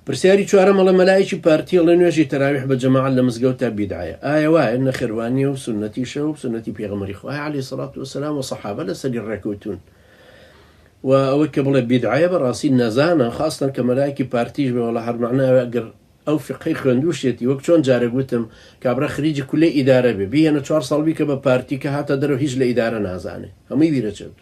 پرسیاری چوارەم ئەڵێ مەلایەکی پارتی ئەڵێ نوێژی تەراویح بە جەماعەت لە مزگەوتە بیدعەیە. ئایا وایە نەخێوانیە و سنەتی شەو و سنەتی پێغەمبەری خوا عەلەیهی سەڵات وەسەلام و سەحابە لەسەری ڕێکەوتوون و ئەوەی کە بڵێ بیدعەیە بەڕاستی نەزانە خاستن کە مەلایەکی پارتیش بێ وەڵا هەر معناوە ئەگەر ئەو فقهەی خوێندووشێتی وەک چۆن جارە گوتم کابرا خریجی کولەی ئیدارە بێ بهێنە 4 ساڵ بیکە بە پارتی کە هاتە دەرەوە هیچ لە ئیدارە نازانێ هەمووی بیرەچێت.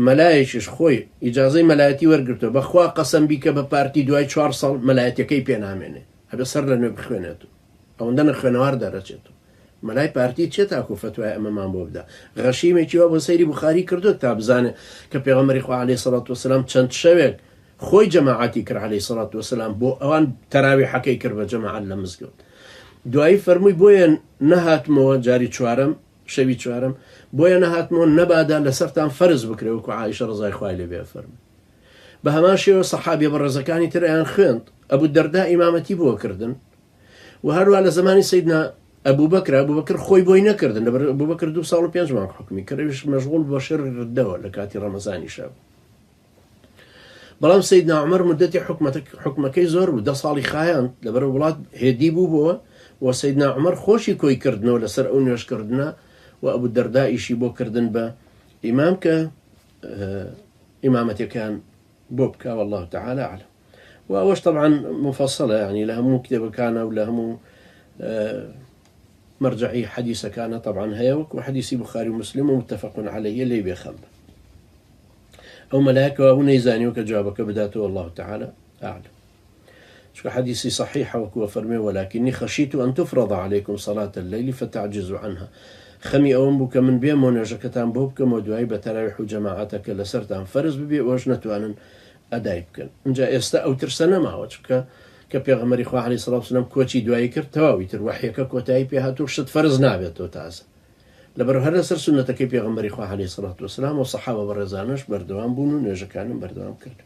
مەلایەکیش خۆی ئیجازەی مەلایەتی وەرگرتووە بەخوا قەسەم بیکە بە پارتی دوای 4 ساڵ مەلایەتەکەی پێنامێنێ هەبێ سەر لە نوێ بخوێنێت و ئەوەندە نەخوێنەوار دەرەچێت و مەلای پارتی چێت تاکو فتوای ئەمەمان بۆ بدا. غەشیمێکی وا بۆ سەیری بوخاری کردو تا بزانێ کە پێغەمبەری خوا عەلەیهی سەڵات وەسەلام چەند شەوێک خۆی جەماعەتی کرد عەلەیهی سەڵات وەسەلام بۆ ئەوان تەراویحەکەی کرد بە جەماعەت لە مزگەوت. دوایی فەرمووی بۆیە نەهاتمەوە جاری چوارەم شەوی چوارەم بۆیە نەهاتمەوە نەبادا لەسەرتان فەرز بکرێ وەکو عایشە ڕەزای خوای لێبێ فەرمووی. بە هەمان شێوە سەحابە بەڕێزەکانی تریان خوێند. ئەبوو دەردا ئیمامەتی بۆ کردن و هەروە لە زمانی سەیدنا ئەبوبەکر خۆی بۆی نەکردن لەبەر ئەبوبەکر 2 ساڵ و 5 مانگ حکمی کردویش مەشغوڵ بە شەڕ ردەوە لە کاتی ڕەمەزانی شەو. بەڵام سەیدنا عومەر مدەتی حکمەکەی زۆر بوو 10 ساڵی خایاند لەبەر وڵات هێدی بوو بۆوە و سەیدنا عومەر خۆشی کۆی کردنەوە لەسەر ئەو نوێژکردنە و ئەبوو دەردا ئیشی بۆ کردن بە ئیمام کە ئیمامەتەکان بۆ بکە والله تعالى أعلم. وأوش طبعا مفصلة يعني لها مو كتاب كان ولا مو مرجعي حديثة كان طبعا هي وحديث بخاري ومسلم ومتفق عليه اللي بيخم أو ملاك ونيزاني وكجابك بداته والله تعالى أعلم. شو حديثي صحيحة وكو فرمي ولكني خشيت أن تفرض عليكم صلاة الليل فتعجزوا عنها. خمي أوم بك من بيم ونجكتان بوبك ودعي بتراويح جماعتك لسرتان فرز ببي وجنتوان ئەدای بکەن. اینجا ئێستا ئەو ترسە نەماوە چکە کە پێغەمبەری خوا عەلەیهی سەڵات وسەلام کۆچی دوایی کرد تەواوی تر وحیەکە کۆتایی پێ هاتوو شت فەرز نابێتەوە تازە لەبەر هەر لەسەر سونەتەکەی پێغەمبەری خوا عەلەیهی سەڵات وسەلام و سەحابە بەڕێزانش بەردەوام بوون و نوێژەکانم بەردەوام کرد.